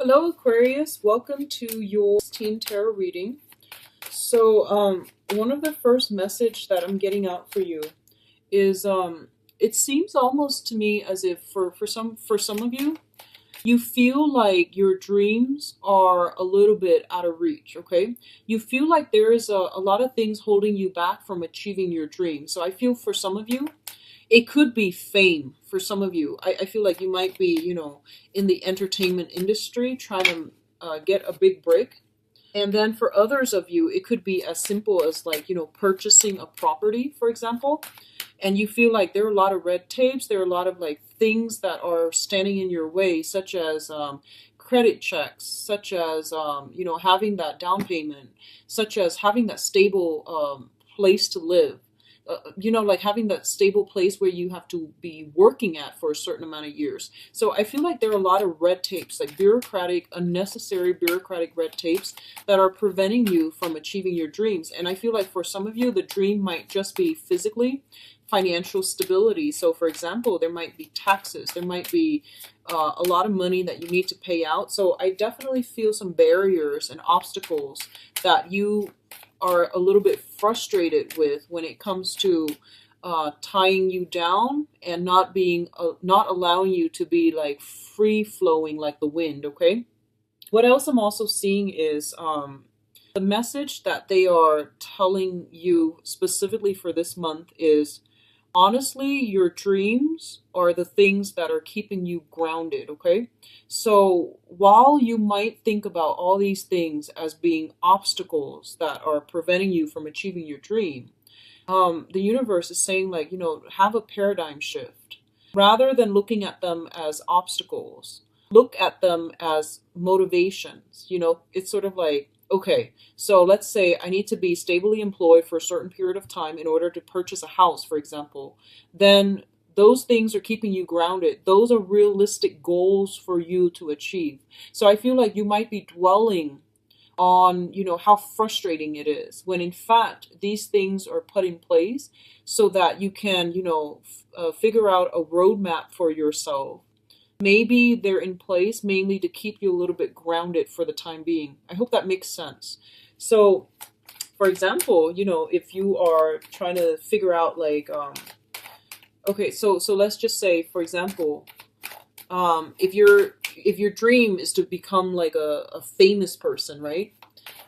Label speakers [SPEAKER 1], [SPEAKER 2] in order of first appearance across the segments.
[SPEAKER 1] Hello, Aquarius. Welcome to your 16 tarot reading. One of the first message that I'm getting out for you is, it seems almost to me as if for some of you, you feel like your dreams are a little bit out of reach. Okay, you feel like there is a lot of things holding you back from achieving your dreams. So I feel for some of you, it could be fame for some of you. I feel like you might be, in the entertainment industry trying to get a big break. And then for others of you, it could be as simple as like, purchasing a property, for example. And you feel like there are a lot of red tapes, there are a lot of like things that are standing in your way, such as credit checks, such as, having that down payment, such as having that stable place to live, like having that stable place where you have to be working at for a certain amount of years. So I feel like there are a lot of red tapes, like unnecessary bureaucratic red tapes that are preventing you from achieving your dreams. And I feel like for some of you, the dream might just be physically financial stability. So for example, there might be taxes, there might be a lot of money that you need to pay out. So I definitely feel some barriers and obstacles that you are a little bit frustrated with when it comes to tying you down and not allowing you to be like free flowing like the wind. Okay, what else I'm also seeing is the message that they are telling you specifically for this month is, honestly, your dreams are the things that are keeping you grounded. Okay, so while you might think about all these things as being obstacles that are preventing you from achieving your dream, the universe is saying, like, have a paradigm shift. Rather than looking at them as obstacles, look at them as motivations. It's sort of like, okay, so let's say I need to be stably employed for a certain period of time in order to purchase a house, for example. Then those things are keeping you grounded. Those are realistic goals for you to achieve. So I feel like you might be dwelling on, how frustrating it is, when in fact these things are put in place so that you can, figure out a roadmap for yourself. Maybe they're in place mainly to keep you a little bit grounded for the time being. I hope that makes sense. So, for example, if you are trying to figure out like, okay, so let's just say, for example, if your dream is to become like a famous person, right?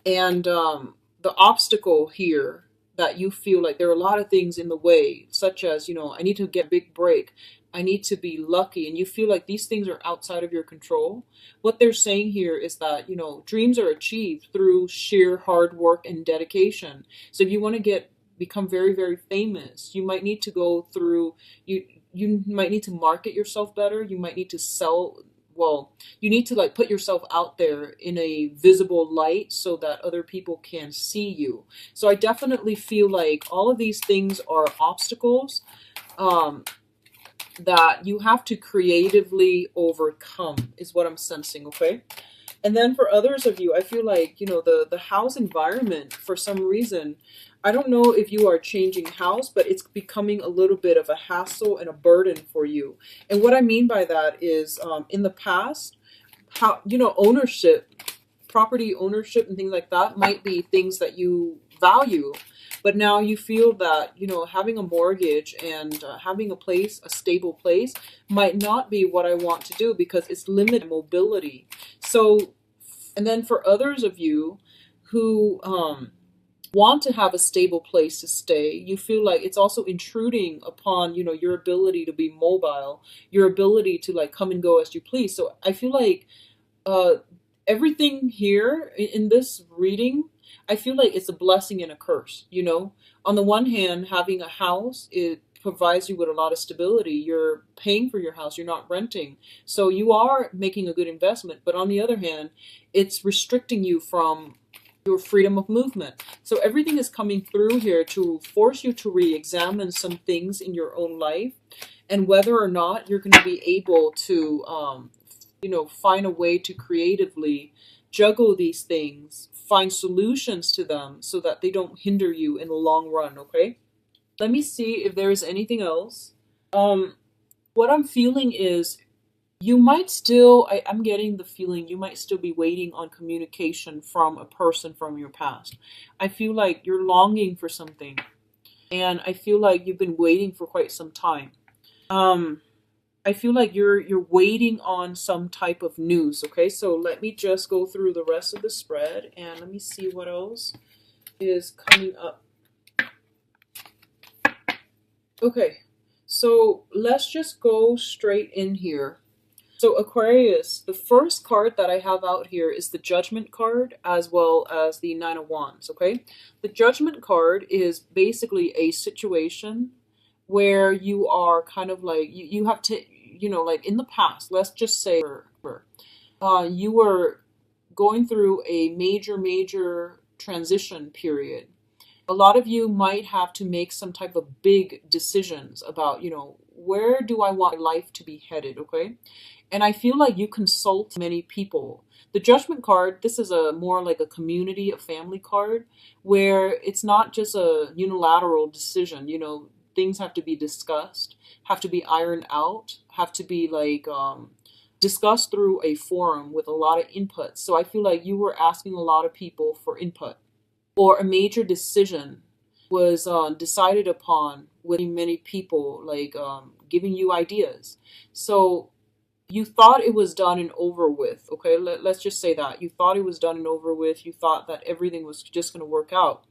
[SPEAKER 1] And the obstacle here that you feel like there are a lot of things in the way, such as, I need to get a big break, I need to be lucky, and you feel like these things are outside of your control. What they're saying here is that, dreams are achieved through sheer hard work and dedication. So if you want to become very, very famous, you might need to go through, you might need to market yourself better, you might need to sell, well, you need to like put yourself out there in a visible light so that other people can see you. So I definitely feel like all of these things are obstacles um, that you have to creatively overcome, is what I'm sensing. Okay, and then for others of you, I feel like, the house environment, for some reason, I don't know if you are changing house, but it's becoming a little bit of a hassle and a burden for you. And what I mean by that is, in the past, how, ownership, property ownership and things like that might be things that you value. But now you feel that, having a mortgage and having a stable place might not be what I want to do because it's limited mobility. So, and then for others of you who want to have a stable place to stay, you feel like it's also intruding upon, your ability to be mobile, your ability to like come and go as you please. So I feel like uh, everything here in this reading, I feel like it's a blessing and a curse. On the one hand, having a house, it provides you with a lot of stability. You're paying for your house, you're not renting. So you are making a good investment. But on the other hand, it's restricting you from your freedom of movement. So everything is coming through here to force you to re-examine some things in your own life and whether or not you're going to be able to find a way to creatively juggle these things, find solutions to them so that they don't hinder you in the long run. Okay, let me see if there is anything else. What I'm feeling is, you might still, I'm getting the feeling you might still be waiting on communication from a person from your past. I feel like you're longing for something, and I feel like you've been waiting for quite some time. Um, I feel like you're waiting on some type of news. Okay, so let me just go through the rest of the spread and let me see what else is coming up. Okay, so let's just go straight in here. So Aquarius, the first card that I have out here is the Judgment card as well as the Nine of Wands, okay? The Judgment card is basically a situation where you are kind of like, you have to, like in the past, let's just say you were going through a major transition period. A lot of you might have to make some type of big decisions about, where do I want my life to be headed, okay? And I feel like you consult many people. The Judgment card, this is a more like a community, a family card, where it's not just a unilateral decision. Things have to be discussed, have to be ironed out, have to be like discussed through a forum with a lot of input. So I feel like you were asking a lot of people for input, or a major decision was decided upon with many people, like giving you ideas. So you thought it was done and over with, okay? Let's just say that. You thought it was done and over with. You thought that everything was just going to work out.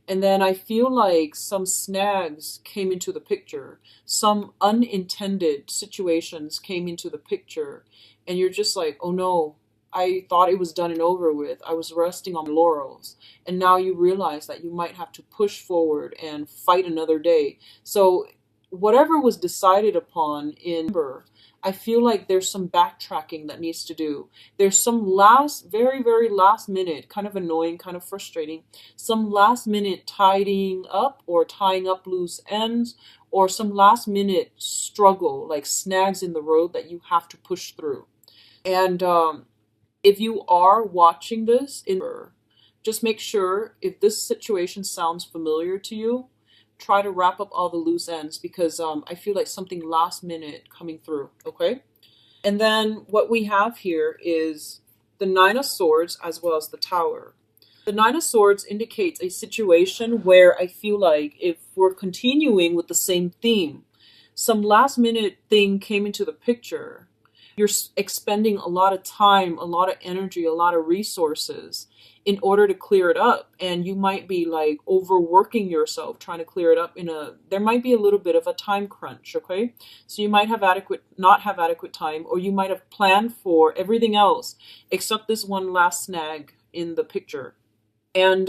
[SPEAKER 1] And then I feel like some snags came into the picture. Some unintended situations came into the picture. And you're just like, oh no, I thought it was done and over with. I was resting on laurels. And now you realize that you might have to push forward and fight another day. So whatever was decided upon in I feel like there's some backtracking that needs to do. There's some very last minute, kind of annoying, kind of frustrating, some last minute tidying up or tying up loose ends, or some last minute struggle, like snags in the road that you have to push through. And if you are watching this just make sure if this situation sounds familiar to you, try to wrap up all the loose ends, because I feel like something last minute coming through, okay? And then what we have here is the Nine of Swords as well as the Tower. The Nine of Swords indicates a situation where I feel like if we're continuing with the same theme, some last minute thing came into the picture. You're expending a lot of time, a lot of energy, a lot of resources in order to clear it up, and you might be like overworking yourself trying to clear it up there might be a little bit of a time crunch, okay? So you might have not have adequate time, or you might have planned for everything else except this one last snag in the picture. And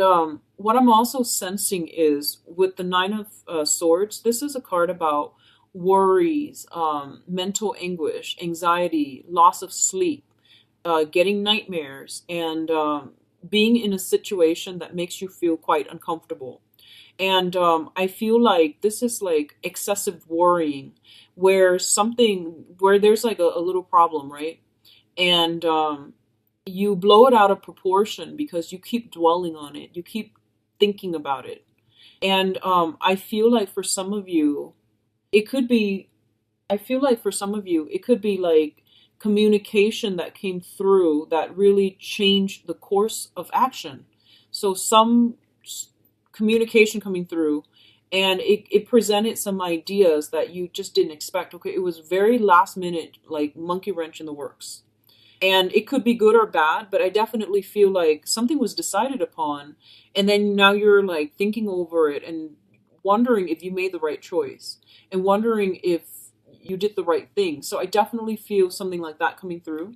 [SPEAKER 1] what I'm also sensing is with the Nine of Swords, this is a card about worries, mental anguish, anxiety, loss of sleep, getting nightmares, and being in a situation that makes you feel quite uncomfortable. And I feel like this is like excessive worrying, where there's like a little problem, right? And you blow it out of proportion because you keep dwelling on it, you keep thinking about it. And I feel like for some of you, it could be, like communication that came through that really changed the course of action. So some communication coming through, and it presented some ideas that you just didn't expect. Okay, it was very last minute, like monkey wrench in the works. And it could be good or bad, but I definitely feel like something was decided upon, and then now you're like thinking over it and wondering if you made the right choice and wondering if you did the right thing. So I definitely feel something like that coming through.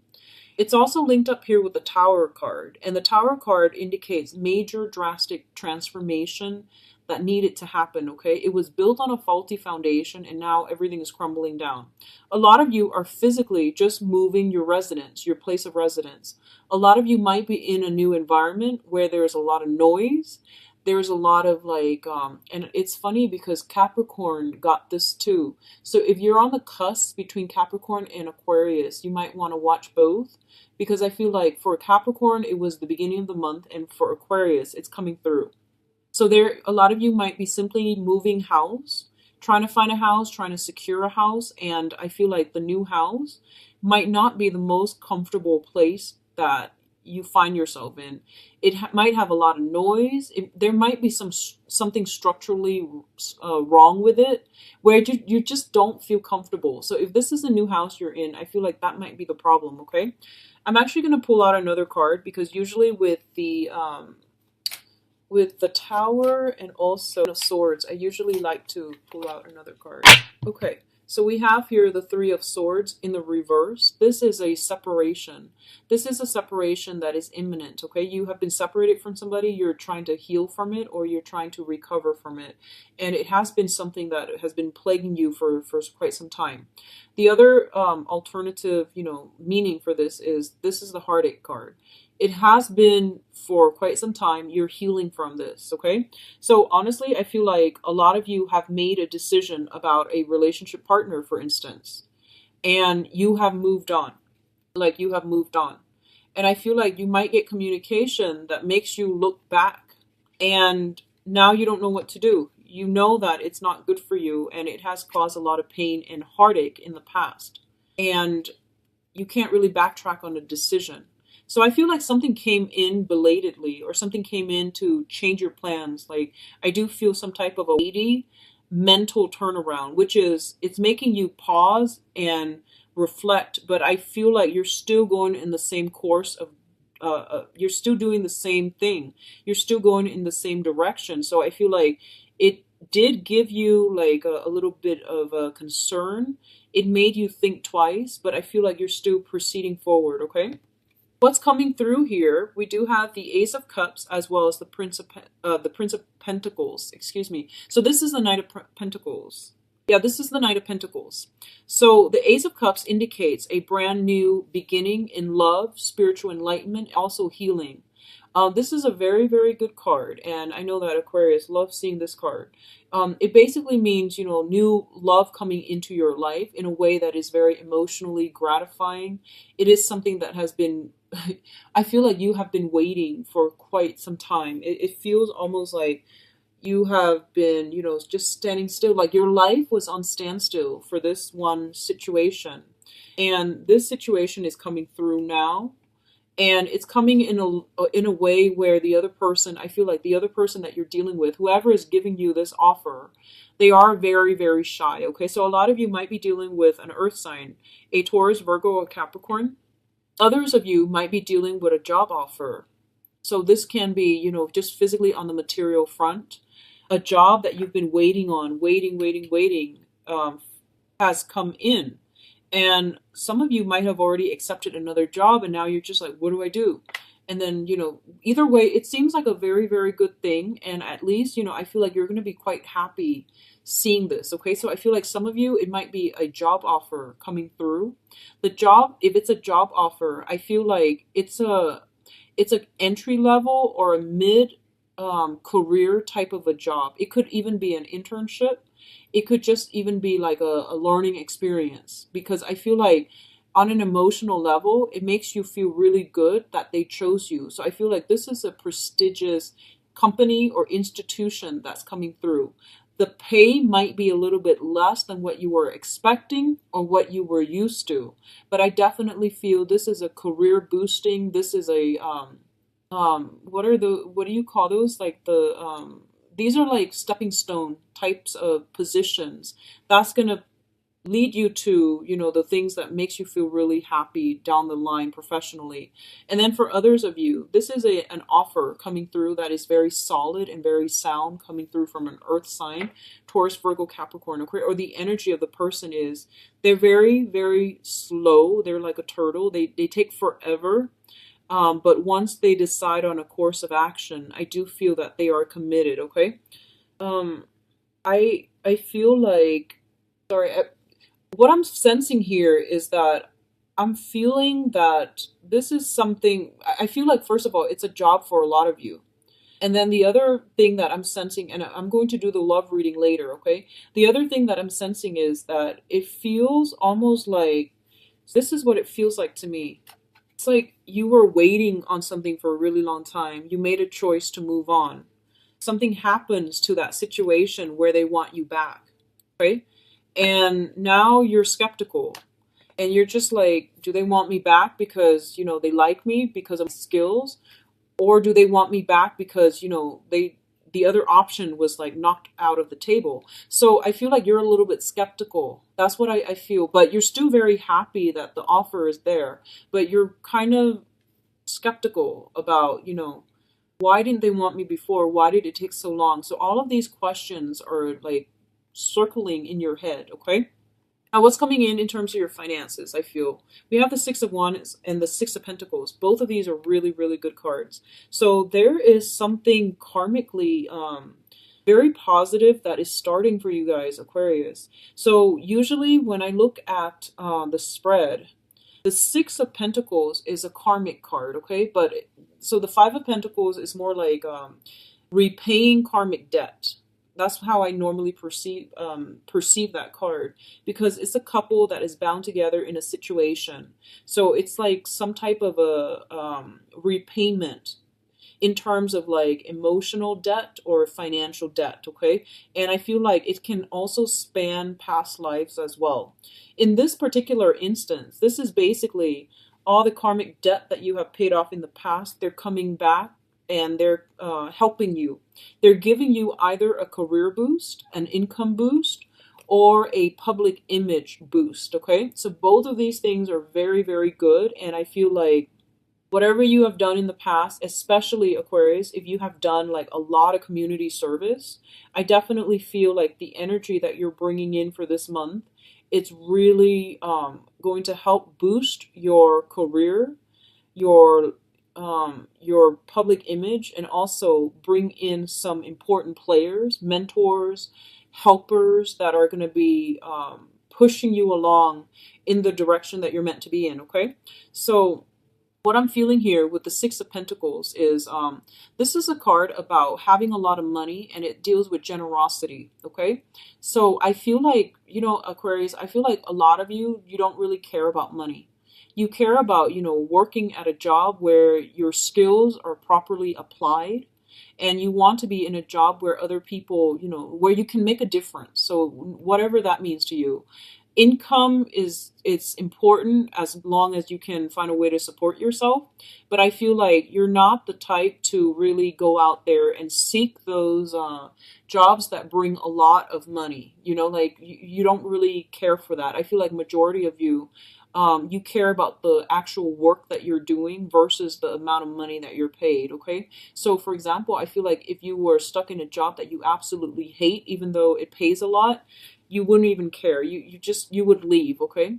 [SPEAKER 1] It's also linked up here with the Tower card, and the Tower card indicates major drastic transformation that needed to happen, okay? It was built on a faulty foundation, and now everything is crumbling down. A lot of you are physically just moving your residence, your place of residence. A lot of you might be in a new environment where there's a lot of noise. There's a lot of like, and it's funny because Capricorn got this too. So if you're on the cusp between Capricorn and Aquarius, you might want to watch both, because I feel like for Capricorn, it was the beginning of the month, and for Aquarius, it's coming through. So a lot of you might be simply moving house, trying to find a house, trying to secure a house, and I feel like the new house might not be the most comfortable place that you find yourself in. It might have a lot of noise. There might be something structurally wrong with it, where you just don't feel comfortable. So if this is a new house you're in, I feel like that might be the problem. Okay, I'm actually going to pull out another card, because usually with the Tower and also the Swords, I usually like to pull out another card. Okay, so we have here the Three of Swords in the reverse. This is a separation. This is a separation that is imminent, okay? You have been separated from somebody, you're trying to heal from it, or you're trying to recover from it. And it has been something that has been plaguing you for quite some time. The other alternative, meaning for this is the Heartache card. It has been for quite some time. You're healing from this, okay? So honestly, I feel like a lot of you have made a decision about a relationship partner, for instance, and you have moved on. Like, you have moved on. And I feel like you might get communication that makes you look back, and now you don't know what to do. You know that it's not good for you, and it has caused a lot of pain and heartache in the past. And you can't really backtrack on a decision. So I feel like something came in belatedly, or something came in to change your plans. Like, I do feel some type of a weighty mental turnaround, which is, it's making you pause and reflect, but I feel like you're still going in the same course of, you're still doing the same thing. You're still going in the same direction. So I feel like it did give you like a little bit of a concern. It made you think twice, but I feel like you're still proceeding forward, okay? What's coming through here? We do have the Ace of Cups as well as the Prince of Pentacles. Excuse me. So this is the Knight of Pentacles. Yeah, this is the Knight of Pentacles. So the Ace of Cups indicates a brand new beginning in love, spiritual enlightenment, also healing. This is a very, very good card, and I know that Aquarius loves seeing this card. It basically means, new love coming into your life in a way that is very emotionally gratifying. It is something that has been, I feel like you have been waiting for quite some time. It feels almost like you have been, just standing still, like your life was on standstill for this one situation. And this situation is coming through now. And it's coming in a way where the other person, I feel like the other person that you're dealing with, whoever is giving you this offer, they are very, very shy, okay? So a lot of you might be dealing with an earth sign, a Taurus, Virgo, or Capricorn. Others of you might be dealing with a job offer. So this can be, just physically on the material front. A job that you've been waiting on, waiting, has come in. And some of you might have already accepted another job, and now you're just like, what do I do? And then, either way, it seems like a very, very good thing. And at least, I feel like you're going to be quite happy seeing this. Okay. So I feel like some of you, it might be a job offer coming through. The job, if it's a job offer, I feel like it's an entry level or a mid career type of a job. It could even be an internship. It could just even be like a learning experience, because I feel like on an emotional level, it makes you feel really good that they chose you. So I feel like this is a prestigious company or institution that's coming through. The pay might be a little bit less than what you were expecting or what you were used to, but I definitely feel this is a career boosting. This is a what do you call those? Like these are like stepping stone types of positions. That's going to lead you to, the things that makes you feel really happy down the line professionally. And then for others of you, this is an offer coming through that is very solid and very sound, coming through from an earth sign, Taurus, Virgo, Capricorn, or the energy of the person is, they're very, very slow. They're like a turtle. They take forever. But once they decide on a course of action, I do feel that they are committed, okay? I feel like, what I'm sensing here is that I'm feeling that this is something, I feel like, first of all, it's a job for a lot of you. And then the other thing that I'm sensing, and I'm going to do the love reading later, okay? The other thing that I'm sensing is that it feels almost like, this is what it feels like to me. It's like you were waiting on something for a really long time. You made a choice to move on. Something happens to that situation where they want you back, right? And now you're skeptical. And you're just like, do they want me back because, they like me because of my skills? Or do they want me back because, the other option was like knocked out of the table? So I feel like you're a little bit skeptical. That's what I feel. But you're still very happy that the offer is there. But you're kind of skeptical about, why didn't they want me before? Why did it take so long? So all of these questions are like circling in your head, okay? Now, what's coming in terms of your finances? I feel we have the Six of Wands and the Six of Pentacles. Both of these are really, really good cards. So there is something karmically very positive that is starting for you guys, Aquarius. So usually when I look at the spread, the Six of Pentacles is a karmic card, okay? But so the Five of Pentacles is more like repaying karmic debt. That's how I normally perceive that card, because it's a couple that is bound together in a situation. So it's like some type of a repayment in terms of like emotional debt or financial debt, okay? And I feel like it can also span past lives as well. In this particular instance, this is basically all the karmic debt that you have paid off in the past. They're coming back and they're helping you. They're giving you either a career boost, an income boost, or a public image boost, okay? So both of these things are very, very good. And I feel like whatever you have done in the past, especially Aquarius, if you have done like a lot of community service, I definitely feel like the energy that you're bringing in for this month, it's really going to help boost your career, your public image, and also bring in some important players, mentors, helpers that are going to be pushing you along in the direction that you're meant to be in, okay? So what I'm feeling here with the Six of Pentacles is this is a card about having a lot of money, and it deals with generosity, okay? So I feel like, Aquarius, I feel like a lot of you don't really care about money. You care about, working at a job where your skills are properly applied, and you want to be in a job where other people, where you can make a difference. So whatever that means to you. Income it's important as long as you can find a way to support yourself. But I feel like you're not the type to really go out there and seek those jobs that bring a lot of money. Like you don't really care for that. I feel like majority of you, you care about the actual work that you're doing versus the amount of money that you're paid, okay? So for example, I feel like if you were stuck in a job that you absolutely hate, even though it pays a lot, you wouldn't even care. You would leave, okay?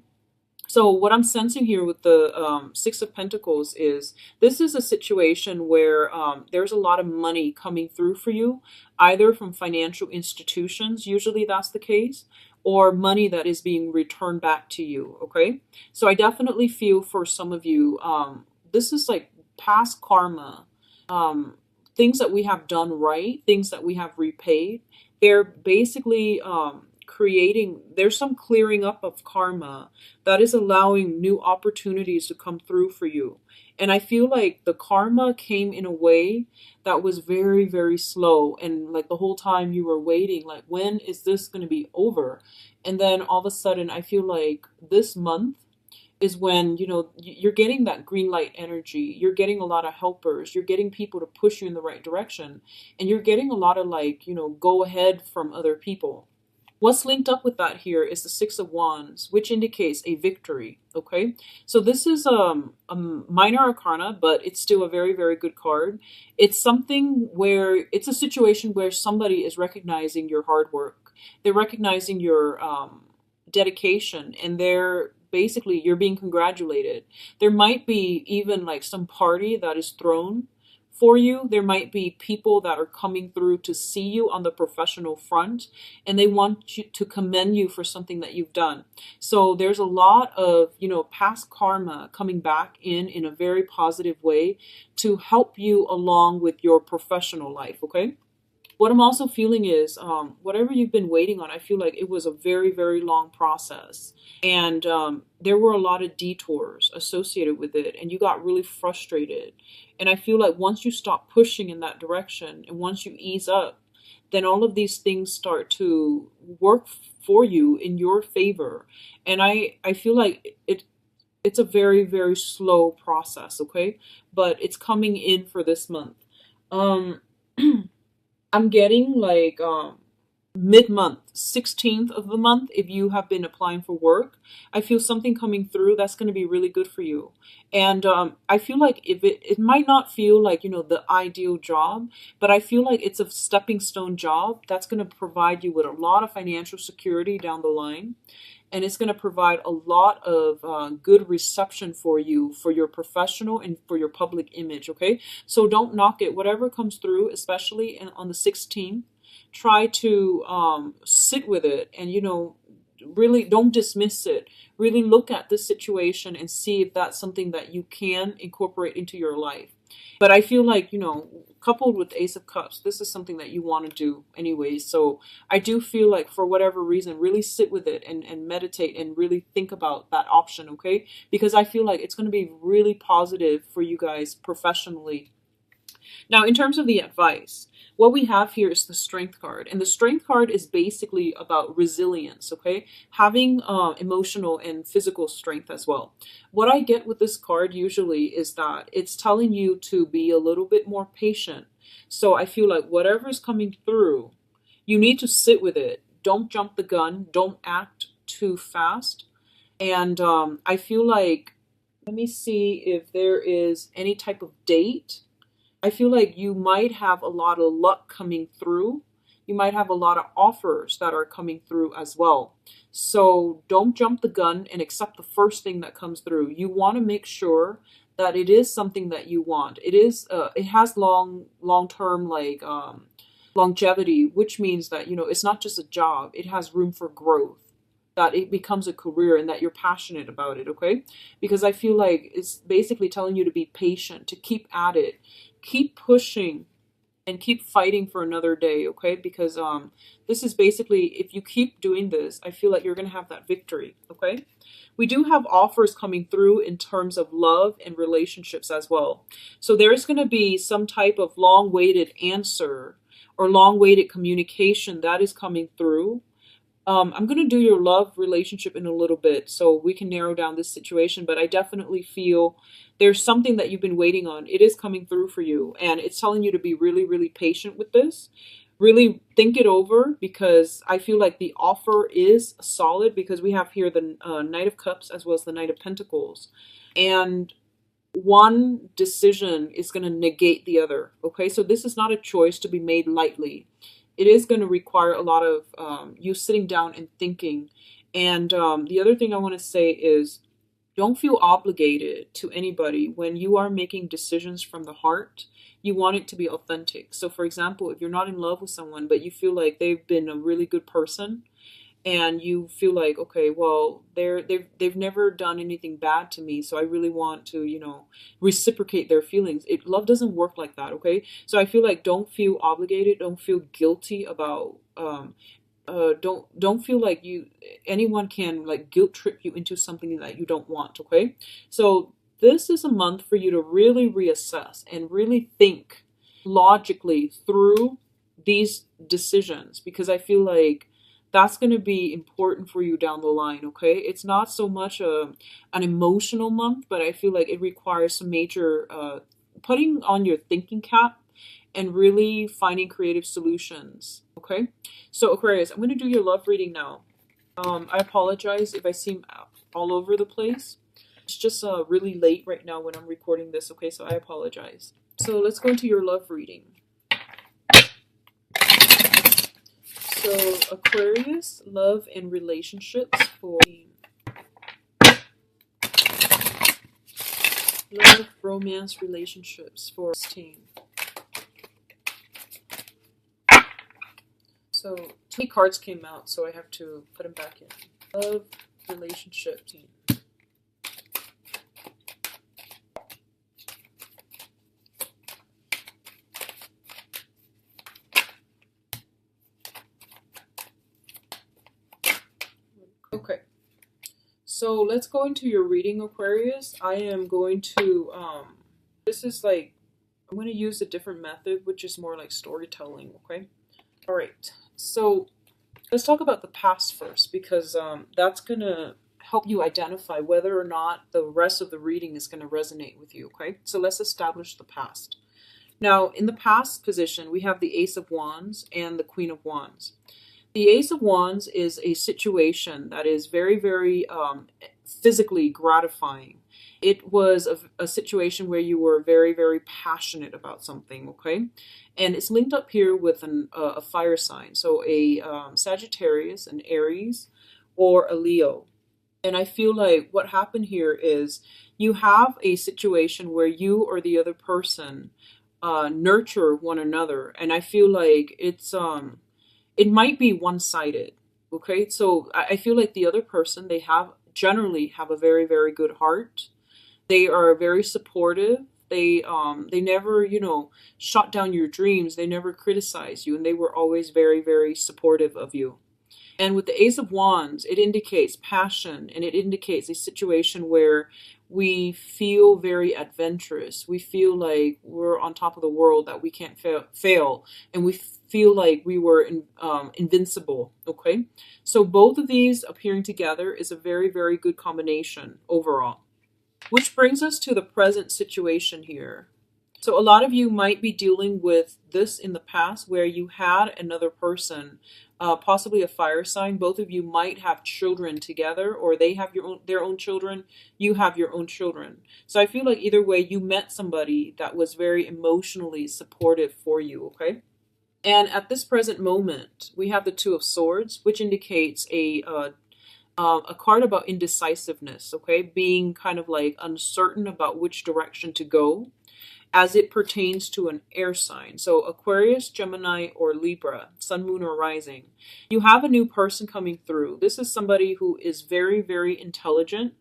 [SPEAKER 1] So what I'm sensing here with the Six of Pentacles is this is a situation where there's a lot of money coming through for you, either from financial institutions, usually that's the case, or money that is being returned back to you, okay? So I definitely feel for some of you, this is like past karma, things that we have done right, things that we have repaid. They're basically there's some clearing up of karma that is allowing new opportunities to come through for you. And I feel like the karma came in a way that was very, very slow. And like the whole time you were waiting, like, when is this going to be over? And then all of a sudden, I feel like this month is when, you're getting that green light energy. You're getting a lot of helpers. You're getting people to push you in the right direction. And you're getting a lot of like, go ahead from other people. What's linked up with that here is the Six of Wands, which indicates a victory, okay? So this is a minor arcana, but it's still a very, very good card. It's something where, it's a situation where somebody is recognizing your hard work. They're recognizing your dedication, and you're being congratulated. There might be even like some party that is thrown for you. There might be people that are coming through to see you on the professional front, and they want you to commend you for something that you've done. So there's a lot of, past karma coming back in a very positive way to help you along with your professional life, okay? What I'm also feeling is whatever you've been waiting on, I feel like it was a very, very long process. And there were a lot of detours associated with it, and you got really frustrated. And I feel like once you stop pushing in that direction, and once you ease up, then all of these things start to work for you in your favor. And I feel like it's a very, very slow process, okay? But it's coming in for this month. Um I'm getting like mid-month, 16th of the month, if you have been applying for work. I feel something coming through that's going to be really good for you. And I feel like if it might not feel like, you know, the ideal job, but I feel like it's a stepping stone job that's going to provide you with a lot of financial security down the line. And it's going to provide a lot of good reception for you, for your professional and for your public image, okay? So don't knock it. Whatever comes through, especially on the 16th, try to sit with it and, you know, really don't dismiss it. Really look at this situation and see if that's something that you can incorporate into your life. But I feel like, you know, coupled with Ace of Cups, this is something that you want to do anyway. So I do feel like for whatever reason, really sit with it and meditate and really think about that option, okay? Because I feel like it's going to be really positive for you guys professionally. Now, in terms of the advice, what we have here is the Strength card. And the Strength card is basically about resilience, okay? Having emotional and physical strength as well. What I get with this card usually is that it's telling you to be a little bit more patient. So I feel like whatever's coming through, you need to sit with it. Don't jump the gun. Don't act too fast. And I feel like, let me see if there is any type of date. I feel like you might have a lot of luck coming through. You might have a lot of offers that are coming through as well. So don't jump the gun and accept the first thing that comes through. You want to make sure that it is something that you want. It has long-term like longevity, which means that, you know, it's not just a job. It has room for growth, that it becomes a career and that you're passionate about it, okay? Because I feel like it's basically telling you to be patient, to keep at it, keep pushing, and keep fighting for another day, okay? Because this is basically, if you keep doing this, I feel like you're going to have that victory, okay? We do have offers coming through in terms of love and relationships as well. So there's going to be some type of long-awaited answer or long-awaited communication that is coming through. I'm going to do your love relationship in a little bit so we can narrow down this situation, but I definitely feel there's something that you've been waiting on. It is coming through for you, and it's telling you to be really, really patient with this. Really think it over, because I feel like the offer is solid, because we have here the Knight of Cups as well as the Knight of Pentacles. And one decision is going to negate the other, okay? So this is not a choice to be made lightly. It is going to require a lot of you sitting down and thinking. And the other thing I want to say is, don't feel obligated to anybody when you are making decisions from the heart. You want it to be authentic. So for example, if you're not in love with someone, but you feel like they've been a really good person, and you feel like, okay, well, they've never done anything bad to me, so I really want to, you know, reciprocate their feelings. Love doesn't work like that, okay? So I feel like don't feel obligated, don't feel guilty about don't feel like anyone can like guilt trip you into something that you don't want, okay? So this is a month for you to really reassess and really think logically through these decisions, because I feel like that's going to be important for you down the line, okay? It's not so much an emotional month, but I feel like it requires some major putting on your thinking cap and really finding creative solutions, okay? So Aquarius, I'm going to do your love reading now. I apologize if I seem all over the place. It's just really late right now when I'm recording this, okay? So I apologize. So let's go into your love reading. So Aquarius, love and relationships for love, romance, relationships for 16. So 2 cards came out, so I have to put them back in. Love, relationship team. Okay, so let's go into your reading, Aquarius. I am going to, this is like, I'm going to use a different method, which is more like storytelling, okay? All right. So let's talk about the past first, because that's going to help you identify whether or not the rest of the reading is going to resonate with you. Okay. So let's establish the past. Now, in the past position, we have the Ace of Wands and the Queen of Wands. The Ace of Wands is a situation that is very, very physically gratifying. It was a situation where you were very, very passionate about something, okay? And it's linked up here with a fire sign. So a Sagittarius, an Aries, or a Leo. And I feel like what happened here is you have a situation where you or the other person nurture one another. And I feel like it might be one-sided. Okay, so I feel like the other person, they have generally have a very, very good heart. They are very supportive. They never, shut down your dreams. They never criticize you, and they were always very, very supportive of you. And with the Ace of Wands, it indicates passion, and it indicates a situation where we feel very adventurous. We feel like we're on top of the world, that we can't fail, and we feel like we were invincible. Okay, so both of these appearing together is a very, very good combination overall. Which brings us to the present situation here. So a lot of you might be dealing with this in the past, where you had another person, possibly a fire sign. Both of you might have children together, or they have their own children. You have your own children. So I feel like either way, you met somebody that was very emotionally supportive for you. Okay. And at this present moment, we have the Two of Swords, which indicates a card about indecisiveness. Okay, being kind of like uncertain about which direction to go, as it pertains to an air sign. So Aquarius, Gemini, or Libra, Sun, Moon, or Rising. You have a new person coming through. This is somebody who is very, very intelligent.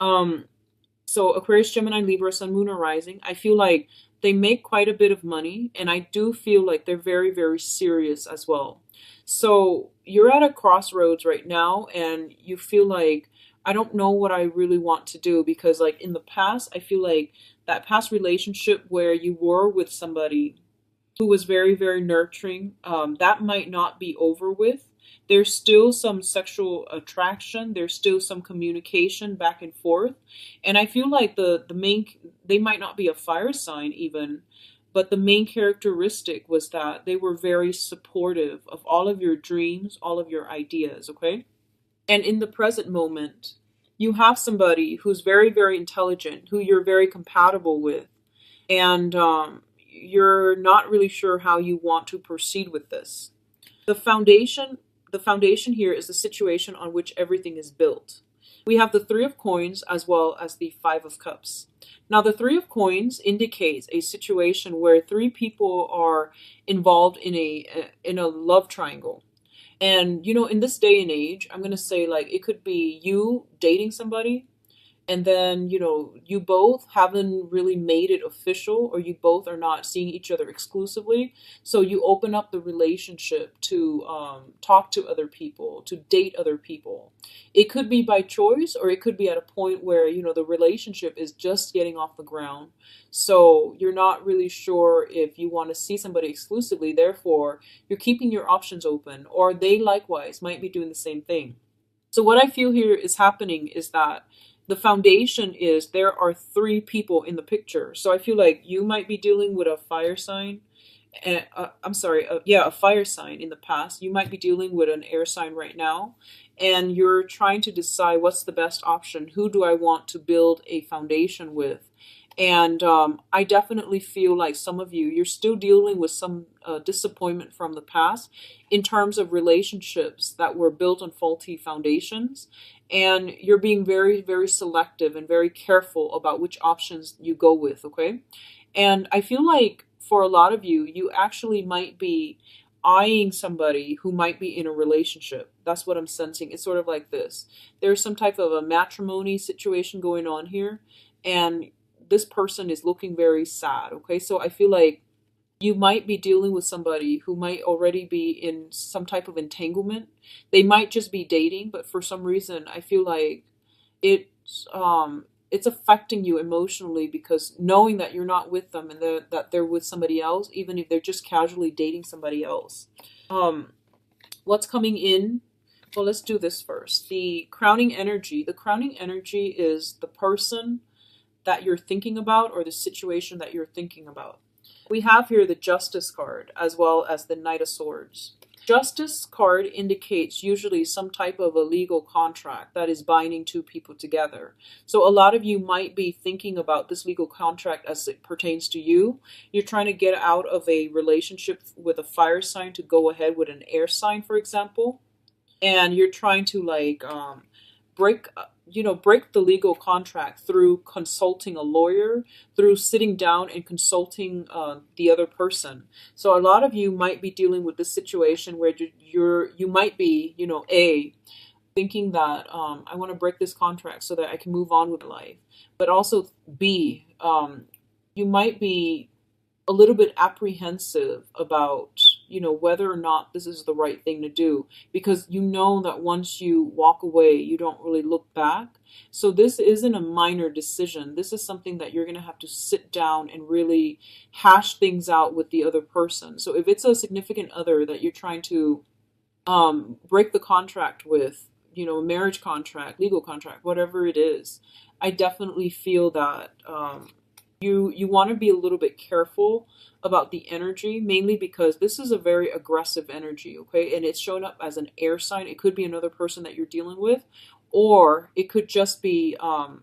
[SPEAKER 1] So Aquarius, Gemini, Libra, Sun, Moon, or Rising. I feel like they make quite a bit of money, and I do feel like they're very, very serious as well. So you're at a crossroads right now, and you feel like, I don't know what I really want to do, because like in the past, I feel like that past relationship where you were with somebody who was very, very nurturing, that might not be over with. There's still some sexual attraction. There's still some communication back and forth. And I feel like they might not be a fire sign even, but the main characteristic was that they were very supportive of all of your dreams, all of your ideas, okay? And in the present moment, you have somebody who's very, very intelligent, who you're very compatible with, and you're not really sure how you want to proceed with this. The foundation here is the situation on which everything is built. We have the Three of Coins as well as the Five of Cups. Now, the Three of Coins indicates a situation where three people are involved in a love triangle. And, in this day and age, I'm going to say, like, it could be you dating somebody, and then, you both haven't really made it official, or you both are not seeing each other exclusively. So you open up the relationship to talk to other people, to date other people. It could be by choice, or it could be at a point where, the relationship is just getting off the ground. So you're not really sure if you want to see somebody exclusively. Therefore, you're keeping your options open, or they likewise might be doing the same thing. So what I feel here is happening is that the foundation is there are three people in the picture. So I feel like you might be dealing with a fire sign. And a fire sign in the past. You might be dealing with an air sign right now, and you're trying to decide what's the best option. Who do I want to build a foundation with? And I definitely feel like some of you're still dealing with some disappointment from the past in terms of relationships that were built on faulty foundations. And you're being very, very selective and very careful about which options you go with, okay? And I feel like for a lot of you actually might be eyeing somebody who might be in a relationship. That's what I'm sensing. It's sort of like this. There's some type of a matrimony situation going on here, and this person is looking very sad, okay? So I feel like you might be dealing with somebody who might already be in some type of entanglement. They might just be dating, but for some reason, I feel like it's affecting you emotionally, because knowing that you're not with them and that they're with somebody else, even if they're just casually dating somebody else. Um, what's coming in? Well, let's do this first. The crowning energy. The crowning energy is the person that you're thinking about or the situation that you're thinking about. We have here the Justice card as well as the Knight of Swords. Justice card indicates usually some type of a legal contract that is binding two people together. So a lot of you might be thinking about this legal contract as it pertains to you. You're trying to get out of a relationship with a fire sign to go ahead with an air sign, for example. And you're trying to like break break the legal contract through consulting a lawyer, through sitting down and consulting the other person. So a lot of you might be dealing with this situation where you might be, a thinking that I want to break this contract so that I can move on with life, but also b you might be a little bit apprehensive about whether or not this is the right thing to do, because you know that once you walk away you don't really look back. So this isn't a minor decision. This is something that you're going to have to sit down and really hash things out with the other person. So if it's a significant other that you're trying to break the contract with, a marriage contract, legal contract, whatever it is, I definitely feel that you want to be a little bit careful about the energy, mainly because this is a very aggressive energy, okay? And it's shown up as an air sign. It could be another person that you're dealing with, or it could just be, I'm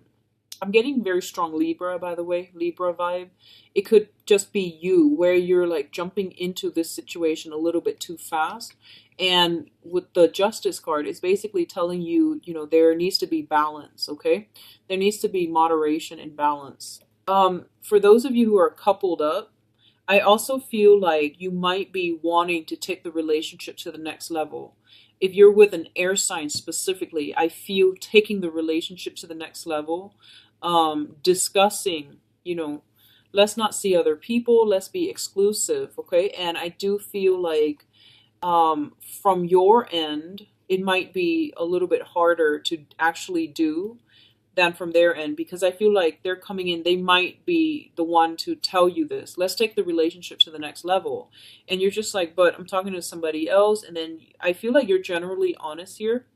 [SPEAKER 1] getting very strong Libra, by the way, Libra vibe. It could just be you, where you're like jumping into this situation a little bit too fast. And with the Justice card, it's basically telling you, there needs to be balance, okay? There needs to be moderation and balance. For those of you who are coupled up, I also feel like you might be wanting to take the relationship to the next level. If you're with an air sign specifically, I feel taking the relationship to the next level, discussing, let's not see other people, let's be exclusive, okay? And I do feel like from your end, it might be a little bit harder to actually do than from their end, because I feel like they're coming in, they might be the one to tell you this. Let's take the relationship to the next level. And you're just like, but I'm talking to somebody else. And then I feel like you're generally honest here.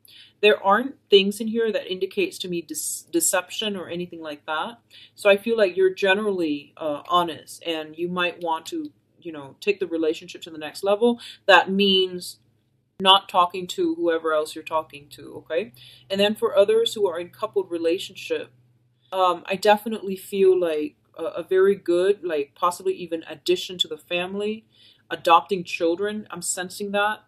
[SPEAKER 1] There aren't things in here that indicates to me deception or anything like that. So I feel like you're generally honest, and you might want to, take the relationship to the next level. That means not talking to whoever else you're talking to, okay? And then for others who are in coupled relationship, I definitely feel like a very good, like possibly even addition to the family, adopting children. I'm sensing that.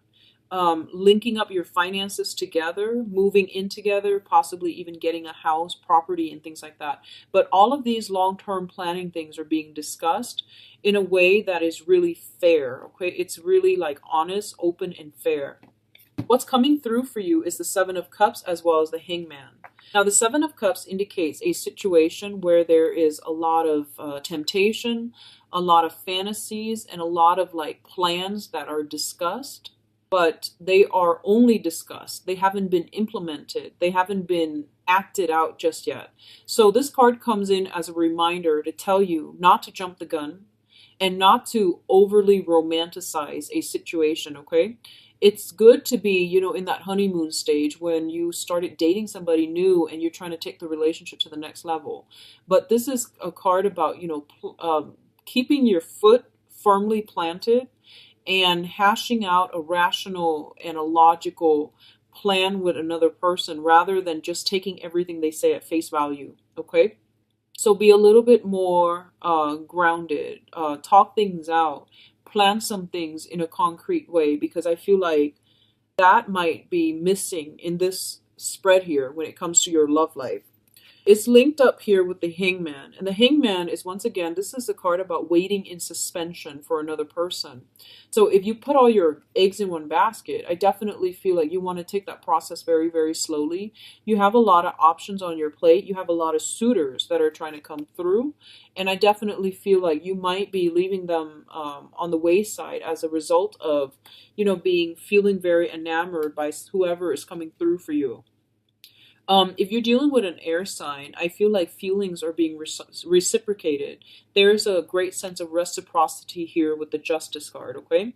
[SPEAKER 1] Linking up your finances together, moving in together, possibly even getting a house, property, and things like that. But all of these long-term planning things are being discussed in a way that is really fair, okay? It's really like honest, open, and fair. What's coming through for you is the Seven of Cups as well as the Hangman. Now, the Seven of Cups indicates a situation where there is a lot of temptation, a lot of fantasies, and a lot of like plans that are discussed, but they are only discussed. They haven't been implemented. They haven't been acted out just yet. So this card comes in as a reminder to tell you not to jump the gun and not to overly romanticize a situation, okay? It's good to be, in that honeymoon stage when you started dating somebody new and you're trying to take the relationship to the next level. But this is a card about, keeping your foot firmly planted and hashing out a rational and a logical plan with another person rather than just taking everything they say at face value, okay? So be a little bit more grounded, talk things out, plan some things in a concrete way, because I feel like that might be missing in this spread here when it comes to your love life. It's linked up here with the Hangman. And the Hangman is, once again, this is a card about waiting in suspension for another person. So if you put all your eggs in one basket, I definitely feel like you want to take that process very, very slowly. You have a lot of options on your plate. You have a lot of suitors that are trying to come through. And I definitely feel like you might be leaving them on the wayside as a result of, feeling very enamored by whoever is coming through for you. If you're dealing with an air sign, I feel like feelings are being reciprocated. There's a great sense of reciprocity here with the Justice card, okay?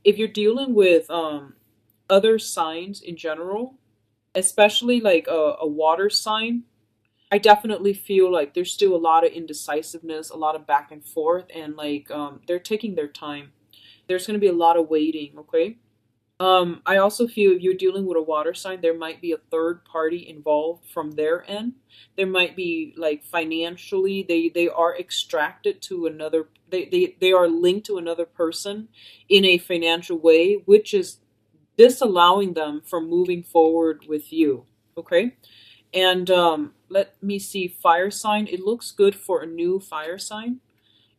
[SPEAKER 1] If you're dealing with other signs in general, especially like a water sign, I definitely feel like there's still a lot of indecisiveness, a lot of back and forth, and like they're taking their time. There's going to be a lot of waiting, okay? I also feel if you're dealing with a water sign, there might be a third party involved from their end. There might be like financially, they are extracted to another, they are linked to another person in a financial way, which is disallowing them from moving forward with you. Okay. And let me see, fire sign. It looks good for a new fire sign.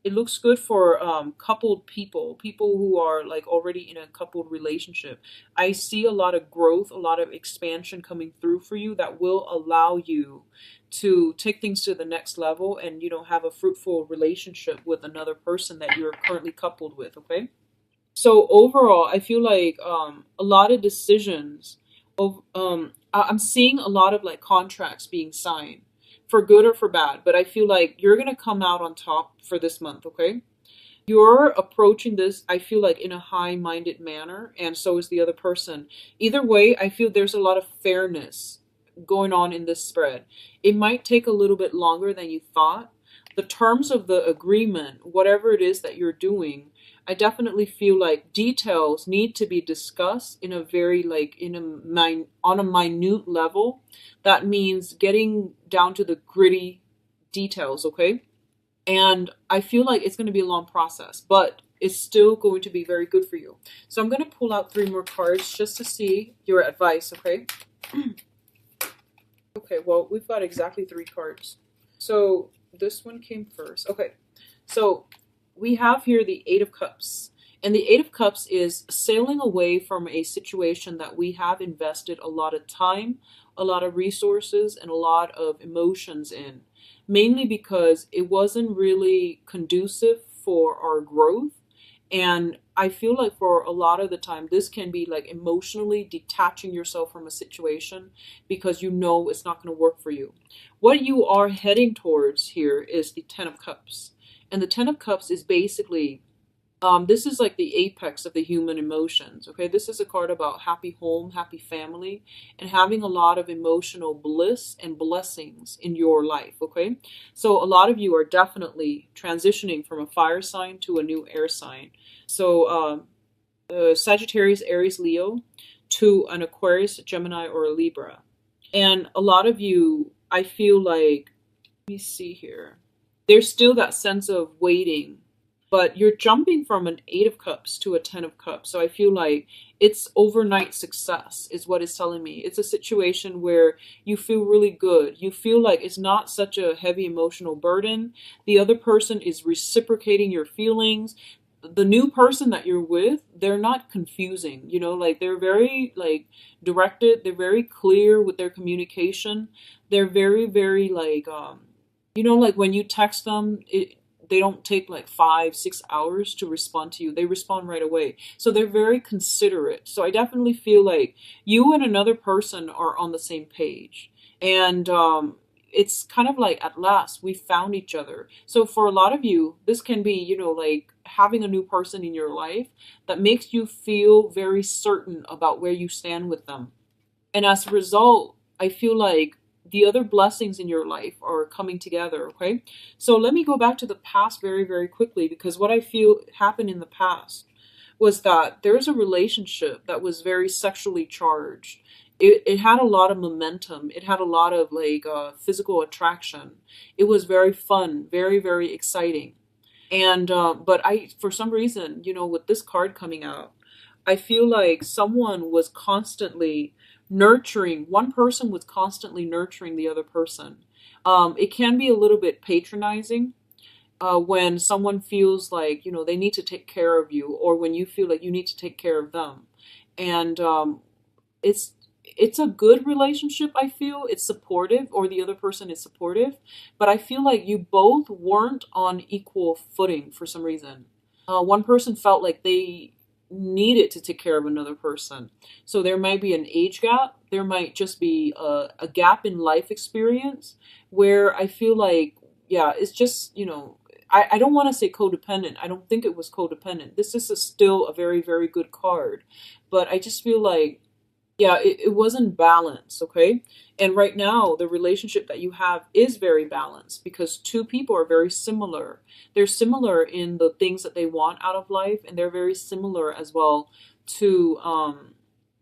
[SPEAKER 1] It looks good for coupled people, people who are like already in a coupled relationship. I see a lot of growth, a lot of expansion coming through for you that will allow you to take things to the next level and, you know, have a fruitful relationship with another person that you're currently coupled with, okay? So overall, I feel like a lot of decisions of I'm seeing a lot of like contracts being signed for good or for bad, but I feel like you're going to come out on top for this month, okay? You're approaching this, I feel like, in a high-minded manner, and so is the other person. Either way, I feel there's a lot of fairness going on in this spread. It might take a little bit longer than you thought. The terms of the agreement, whatever it is that you're doing, I definitely feel like details need to be discussed in a very like on a minute level. That means getting down to the gritty details, okay? And I feel like it's going to be a long process, but it's still going to be very good for you. So I'm going to pull out 3 more cards just to see your advice, okay? Okay, well, we've got exactly 3 cards. So this one came first. Okay, so we have here the 8 of Cups. And the 8 of Cups is sailing away from a situation that we have invested a lot of time, a lot of resources, and a lot of emotions in. Mainly because it wasn't really conducive for our growth. And I feel like for a lot of the time, this can be like emotionally detaching yourself from a situation because you know it's not going to work for you. What you are heading towards here is the 10 of Cups. And the 10 of Cups is basically, this is like the apex of the human emotions, okay? This is a card about happy home, happy family, and having a lot of emotional bliss and blessings in your life, okay? So a lot of you are definitely transitioning from a fire sign to a new air sign. So Sagittarius, Aries, Leo to an Aquarius, Gemini, or a Libra. And a lot of you, I feel like, let me see here. There's still that sense of waiting, but you're jumping from an 8 of Cups to a 10 of Cups. So I feel like it's overnight success is what it's telling me. It's a situation where you feel really good. You feel like it's not such a heavy emotional burden. The other person is reciprocating your feelings. The new person that you're with, they're not confusing, you know, like they're very like directed. They're very clear with their communication. They're very, very like, you know, like when you text them, they don't take like 5-6 hours to respond to you. They respond right away. So they're very considerate. So I definitely feel like you and another person are on the same page. And it's kind of like at last we found each other. So for a lot of you, this can be, you know, like having a new person in your life that makes you feel very certain about where you stand with them. And as a result, I feel like the other blessings in your life are coming together, okay? So let me go back to the past very, very quickly, because what I feel happened in the past was that there was a relationship that was very sexually charged. It had a lot of momentum. It had a lot of like physical attraction. It was very fun, very, very exciting. And but for some reason, you know, with this card coming out, I feel like someone was constantly nurturing, one person was constantly nurturing the other person. It can be a little bit patronizing when someone feels like, you know, they need to take care of you, or when you feel like you need to take care of them. And it's it's a good relationship. I feel it's supportive, or the other person is supportive, but I feel like you both weren't on equal footing for some reason. One person felt like needed to take care of another person. So there might be an age gap. There might just be a gap in life experience where I feel like, yeah, it's just, I don't want to say codependent. I don't think it was codependent. This is still a very, very good card. But I just feel like, yeah, it wasn't balanced, okay? And right now, the relationship that you have is very balanced because two people are very similar. They're similar in the things that they want out of life, and they're very similar as well to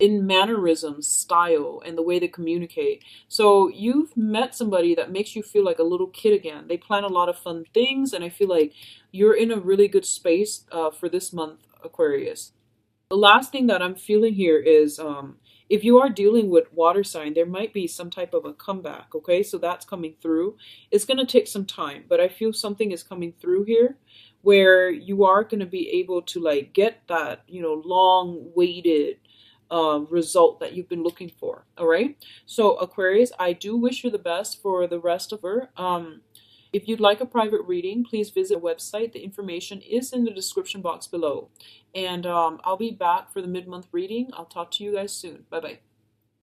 [SPEAKER 1] in mannerisms, style, and the way they communicate. So you've met somebody that makes you feel like a little kid again. They plan a lot of fun things, and I feel like you're in a really good space for this month, Aquarius. The last thing that I'm feeling here is if you are dealing with water sign, there might be some type of a comeback, okay? So that's coming through. It's going to take some time, but I feel something is coming through here where you are going to be able to like get that, long waited result that you've been looking for. All right. So Aquarius, I do wish you the best for the rest of her. If you'd like a private reading, please visit the website. The information is in the description box below. And I'll be back for the mid-month reading. I'll talk to you guys soon. Bye-bye.